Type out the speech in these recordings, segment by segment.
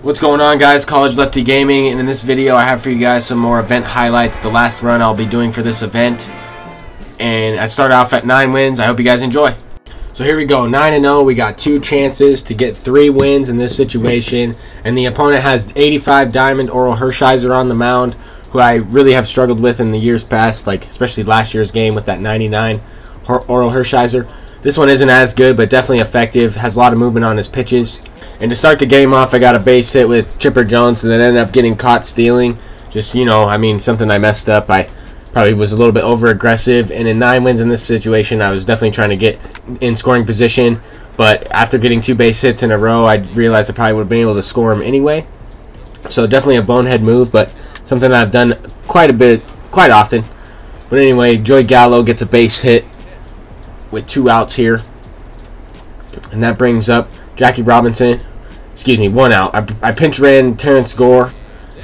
What's going on, guys? College Lefty Gaming, and in this video I have for you guys some more event highlights, the last run I'll be doing for this event. And I start off at 9 wins. I hope you guys enjoy. So here we go, 9-0. We got 2 chances to get 3 wins in this situation, and the opponent has 85 diamond Oral Hershiser on the mound, who I really have struggled with in the years past, like especially last year's game with that 99 Oral Hershiser. This one isn't as good, but definitely effective, has a lot of movement on his pitches. And to start the game off, I got a base hit with Chipper Jones and then ended up getting caught stealing. Just, something I messed up. I probably was a little bit over aggressive, and in 9 wins in this situation, I was definitely trying to get in scoring position. But after getting 2 base hits in a row, I realized I probably would have been able to score him anyway. So definitely a bonehead move, but something I've done quite often. But anyway, Joey Gallo gets a base hit with 2 outs here, and that brings up Jackie Robinson. Excuse me, 1 out. I pinch ran Terrence Gore,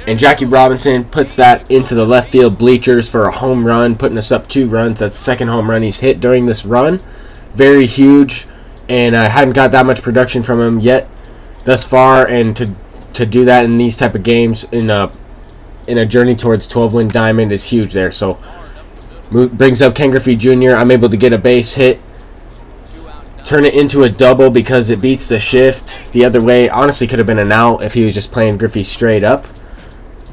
and Jackie Robinson puts that into the left field bleachers for a home run, putting us up 2 runs. That's the second home run he's hit during this run. Very huge, and I hadn't got that much production from him yet thus far, and to do that in these type of games in a journey towards 12-win diamond is huge there. So brings up Ken Griffey Jr. I'm able to get a base hit, turn it into a double because it beats the shift the other way. Honestly, could have been an out if he was just playing Griffey straight up.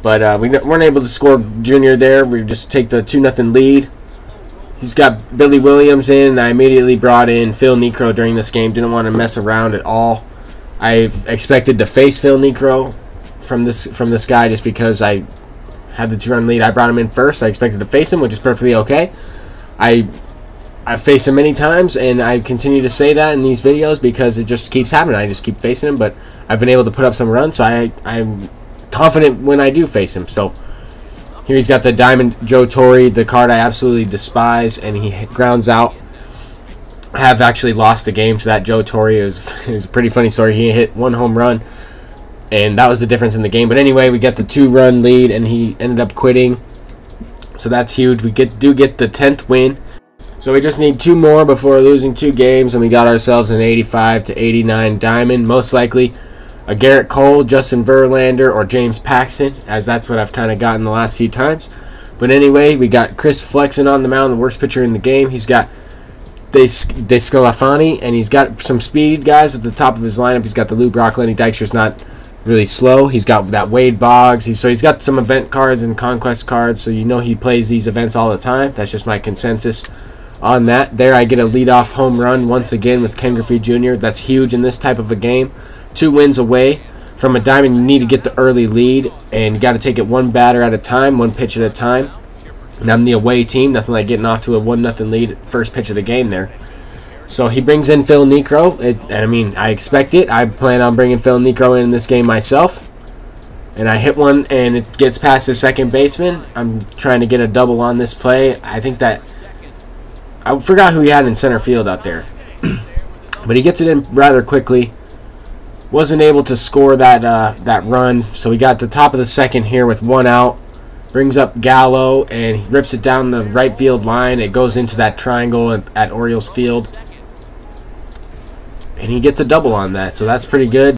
But we weren't able to score Jr. there. We just take the 2-0 lead. He's got Billy Williams in, and I immediately brought in Phil Niekro during this game. Didn't want to mess around at all. I expected to face Phil Niekro from this guy just because I had the 2-run lead. I brought him in first. I expected to face him, which is perfectly okay. I've faced him many times, and I continue to say that in these videos because it just keeps happening. I just keep facing him, but I've been able to put up some runs, so I'm confident when I do face him. So here he's got the Diamond Joe Torre, the card I absolutely despise, and he grounds out. I have actually lost the game to that Joe Torre. It was a pretty funny story. He hit 1 home run, and that was the difference in the game. But anyway, we get the 2-run lead, and he ended up quitting. So that's huge. We do get the 10th win. So we just need 2 more before losing 2 games, and we got ourselves an 85 to 89 diamond. Most likely a Garrett Cole, Justin Verlander, or James Paxton, as that's what I've kind of gotten the last few times. But anyway, we got Chris Flexen on the mound, the worst pitcher in the game. He's got De Sclafani, and he's got some speed guys at the top of his lineup. He's got the Lou Brock, Lenny Dykstra's not really slow. He's got that Wade Boggs. He's got some event cards and conquest cards, so he plays these events all the time. That's just my consensus on that. There I get a leadoff home run once again with Ken Griffey Jr. That's huge in this type of a game. 2 wins away from a diamond. You need to get the early lead, and you got to take it 1 batter at a time, 1 pitch at a time. And I'm the away team. Nothing like getting off to a 1-0 lead first pitch of the game there. So he brings in Phil Niekro. I expect it. I plan on bringing Phil Niekro in this game myself. And I hit one, and it gets past the second baseman. I'm trying to get a double on this play. I forgot who he had in center field out there. But he gets it in rather quickly. Wasn't able to score that run. So we got the top of the second here with 1 out. Brings up Gallo, and he rips it down the right field line. It goes into that triangle at Orioles Field. And he gets a double on that, so that's pretty good.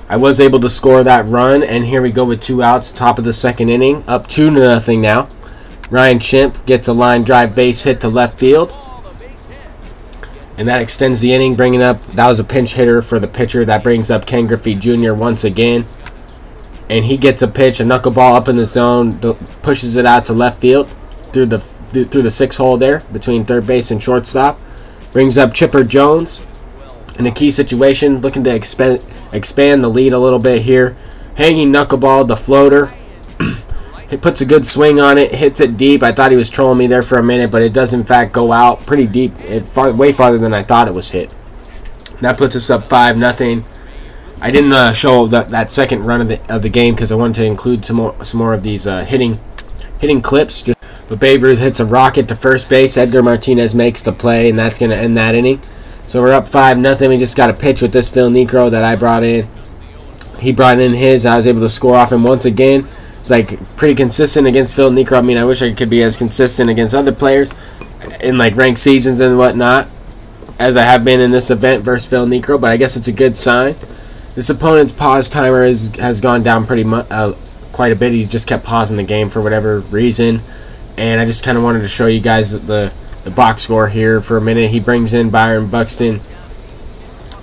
I was able to score that run, and here we go with 2 outs, top of the second inning. Up 2-0 now. Ryan Schimpf gets a line drive base hit to left field, and that extends the inning, bringing up, that was a pinch hitter for the pitcher. That brings up Ken Griffey Jr. once again, and he gets a pitch, a knuckleball up in the zone, pushes it out to left field through the 6 hole there between third base and shortstop. Brings up Chipper Jones in a key situation, looking to expand the lead a little bit here. Hanging knuckleball, the floater. He puts a good swing on it, hits it deep. I thought he was trolling me there for a minute, but it does in fact go out pretty deep, way farther than I thought it was hit. That puts us up 5-0. I didn't show that second run of the game because I wanted to include some more of these hitting clips. But Babe Ruth hits a rocket to first base. Edgar Martinez makes the play, and that's going to end that inning. So we're up 5-0. We just got a pitch with this Phil Niekro that I brought in. He brought in his. I was able to score off him once again. It's like pretty consistent against Phil Niekro. I wish I could be as consistent against other players in like ranked seasons and whatnot as I have been in this event versus Phil Niekro, but I guess it's a good sign. This opponent's pause timer has gone down pretty much quite a bit. He's just kept pausing the game for whatever reason, and I just kind of wanted to show you guys the box score here for a minute. He brings in Byron Buxton,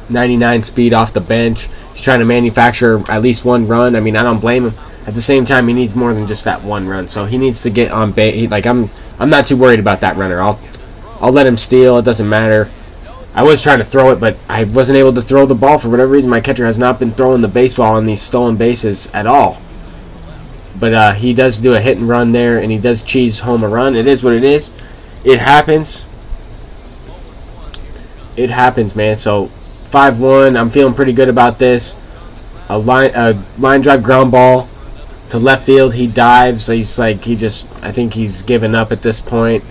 99 speed off the bench. He's trying to manufacture at least one run. I mean, I don't blame him. At the same time, he needs more than just that one run, so he needs to get on base. Like I'm not too worried about that runner. I'll let him steal. It doesn't matter. I was trying to throw it, but I wasn't able to throw the ball for whatever reason. My catcher has not been throwing the baseball on these stolen bases at all. But he does do a hit and run there, and he does cheese home a run. It is what it is. It happens. It happens, man. So 5-1. I'm feeling pretty good about this. A line drive ground ball to left field. He dives. He's like I think he's given up at this point.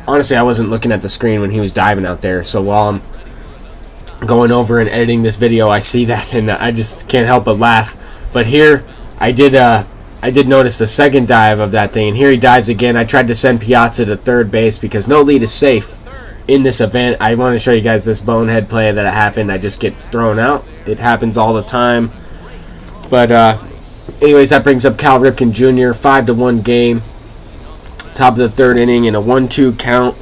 Honestly, I wasn't looking at the screen when he was diving out there. So while I'm going over and editing this video, I see that and I just can't help but laugh. But here, I did notice the second dive of that thing. And here he dives again. I tried to send Piazza to third base because no lead is safe in this event. I want to show you guys this bonehead play that happened. I just get thrown out. It happens all the time. But anyways, that brings up Cal Ripken Jr. 5-1 game. Top of the third inning in a 1-2 count.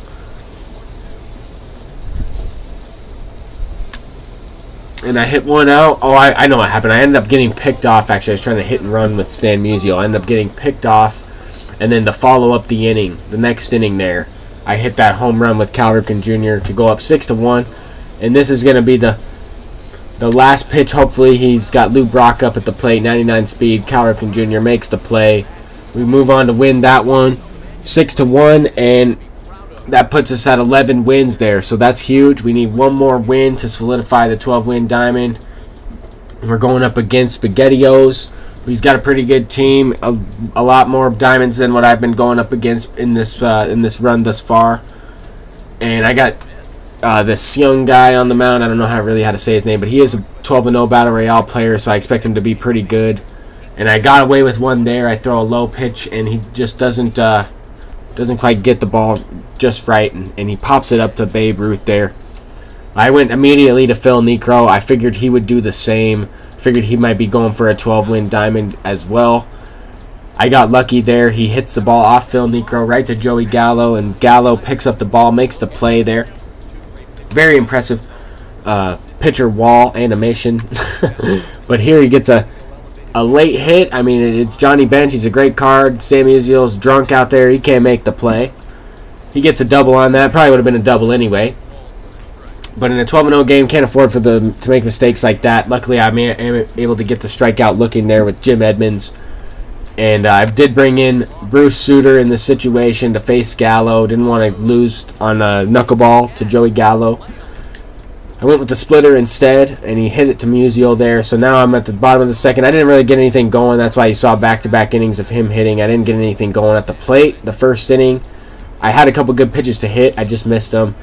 And I hit one out. Oh, I know what happened. I ended up getting picked off. Actually, I was trying to hit and run with Stan Musial. I ended up getting picked off. And then to follow up the inning, the next inning there, I hit that home run with Cal Ripken Jr. to go up 6-1. And this is going to be the last pitch. Hopefully, he's got Lou Brock up at the plate. 99 speed. Cal Ripken Jr. makes the play. We move on to win that one. 6-1, and that puts us at 11 wins there, so that's huge. We need one more win to solidify the 12-win diamond. We're going up against SpaghettiOs. He's got a pretty good team, a lot more diamonds than what I've been going up against in this run thus far. And I got this young guy on the mound. I don't know how to say his name, but he is a 12-0 Battle Royale player, so I expect him to be pretty good. And I got away with one there. I throw a low pitch, and he just doesn't quite get the ball just right, and he pops it up to Babe Ruth there. I went immediately to Phil Niekro. I figured he would do the same. Figured he might be going for a 12-win diamond as well. I got lucky there. He hits the ball off Phil Niekro right to Joey Gallo, and Gallo picks up the ball, makes the play there. Very impressive pitcher wall animation. But here he gets a late hit. I mean, it's Johnny Bench. He's a great card. Stan Musial's drunk out there. He can't make the play. He gets a double on that. Probably would have been a double anyway. But in a 12-0 game, can't afford for them to make mistakes like that. Luckily, I am able to get the strikeout looking there with Jim Edmonds. And I did bring in Bruce Sutter in this situation to face Gallo. Didn't want to lose on a knuckleball to Joey Gallo. I went with the splitter instead, and he hit it to Musial there. So now I'm at the bottom of the second. I didn't really get anything going. That's why you saw back-to-back innings of him hitting. I didn't get anything going at the plate. The first inning, I had a couple good pitches to hit. I just missed them.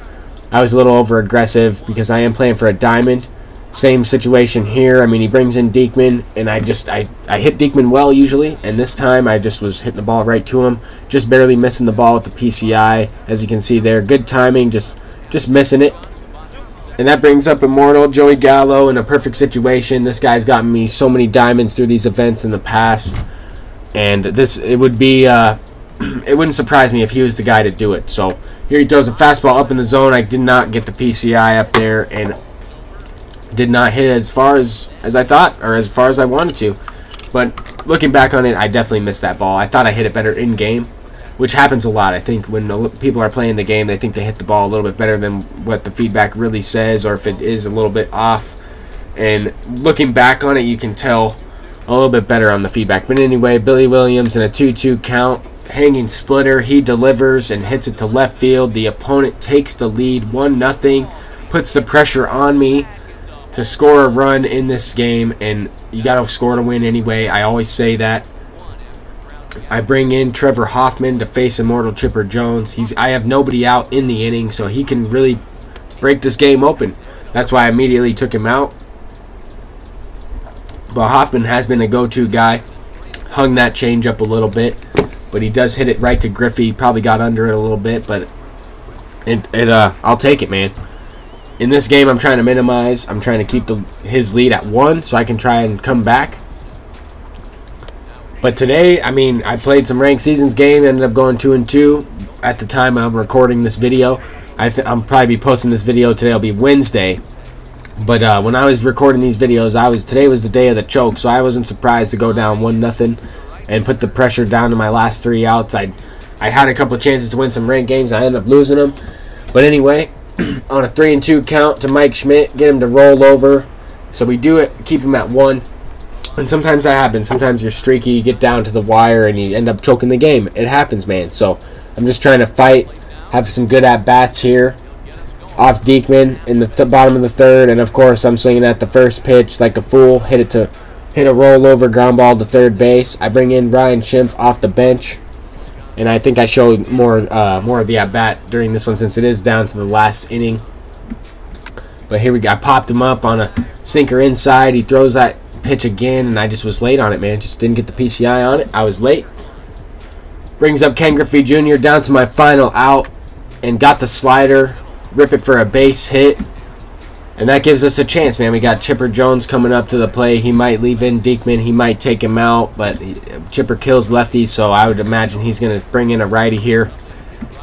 I was a little over-aggressive because I am playing for a diamond. Same situation here. I mean, he brings in Diekman, and I hit Diekman well usually, and this time I just was hitting the ball right to him. Just barely missing the ball with the PCI, as you can see there. Good timing, just missing it. And that brings up Immortal Joey Gallo in a perfect situation. This guy's gotten me so many diamonds through these events in the past, and it wouldn't surprise me if he was the guy to do it. So here he throws a fastball up in the zone. I did not get the PCI up there, and did not hit as far as I thought, or as far as I wanted to. But looking back on it, I definitely missed that ball. I thought I hit it better in game, which happens a lot. I think when people are playing the game, they think they hit the ball a little bit better than what the feedback really says, or if it is a little bit off. And looking back on it, you can tell a little bit better on the feedback. But anyway, Billy Williams in a 2-2 count, hanging splitter. He delivers and hits it to left field. The opponent takes the lead 1-0, puts the pressure on me to score a run in this game, and you got to score to win anyway. I always say that. I bring in Trevor Hoffman to face Immortal Chipper Jones. I have nobody out in the inning, so he can really break this game open. That's why I immediately took him out. But Hoffman has been a go-to guy. Hung that change up a little bit, but he does hit it right to Griffey. Probably got under it a little bit, but I'll take it, man. In this game, I'm trying to minimize. I'm trying to keep his lead at 1 so I can try and come back. But today, I mean, I played some ranked seasons game, ended up going 2-2 at the time I'm recording this video. I'm probably be posting this video today. It'll be Wednesday. But when I was recording these videos, today was the day of the choke, so I wasn't surprised to go down 1-0 and put the pressure down to my last 3 outs. I had a couple chances to win some ranked games. I ended up losing them. But anyway, on a 3-2 count to Mike Schmidt, get him to roll over. So we do it, keep him at 1. And sometimes that happens. Sometimes you're streaky, you get down to the wire, and you end up choking the game. It happens, man. So I'm just trying to fight, have some good at-bats here. Off Diekman in the bottom of the 3rd, and of course I'm swinging at the first pitch like a fool. Hit a rollover ground ball to 3rd base. I bring in Ryan Schimpf off the bench, and I think I showed more of the at-bat during this one since it is down to the last inning. But here we go. I popped him up on a sinker inside. He throws that pitch again, and I just was late on it, man. Just didn't get the PCI on it. I was late. Brings up Ken Griffey Jr. down to my final out and got the slider. Rip it for a base hit. And that gives us a chance, man. We got Chipper Jones coming up to the play. He might leave in Diekman. He might take him out, but Chipper kills Lefty, so I would imagine he's going to bring in a righty here.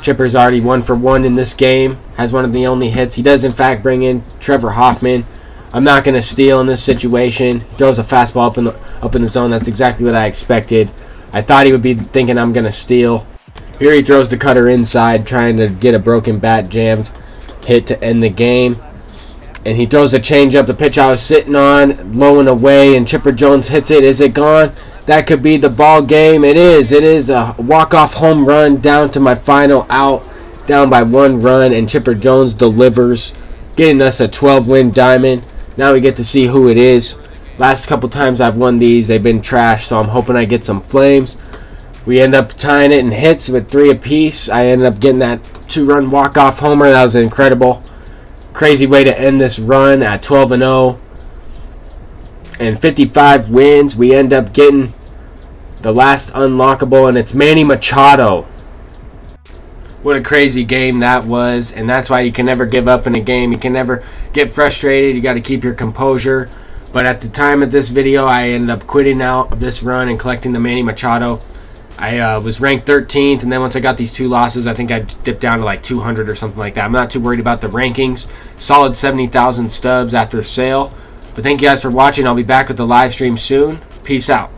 Chipper's already 1 for 1 in this game. Has one of the only hits. He does, in fact, bring in Trevor Hoffman. I'm not going to steal in this situation. He throws a fastball up in the zone. That's exactly what I expected. I thought he would be thinking I'm going to steal. Here he throws the cutter inside, trying to get a broken bat jammed hit to end the game. And he throws a changeup, the pitch I was sitting on, low and away, and Chipper Jones hits it. Is it gone? That could be the ball game. It is. It is a walk-off home run down to my final out, down by 1 run, and Chipper Jones delivers, getting us a 12-win diamond. Now we get to see who it is. Last couple times I've won these, they've been trash, so I'm hoping I get some flames. We end up tying it in hits with 3 apiece. I ended up getting that 2-run walk-off homer. That was incredible. Crazy way to end this run at 12-0. And 55 wins. We end up getting the last unlockable, and it's Manny Machado. What a crazy game that was, and that's why you can never give up in a game. You can never get frustrated. You got to keep your composure. But at the time of this video, I ended up quitting out of this run and collecting the Manny Machado. I was ranked 13th, and then once I got these 2 losses, I think I dipped down to like 200 or something like that. I'm not too worried about the rankings. Solid 70,000 stubs after sale. But thank you guys for watching. I'll be back with the live stream soon. Peace out.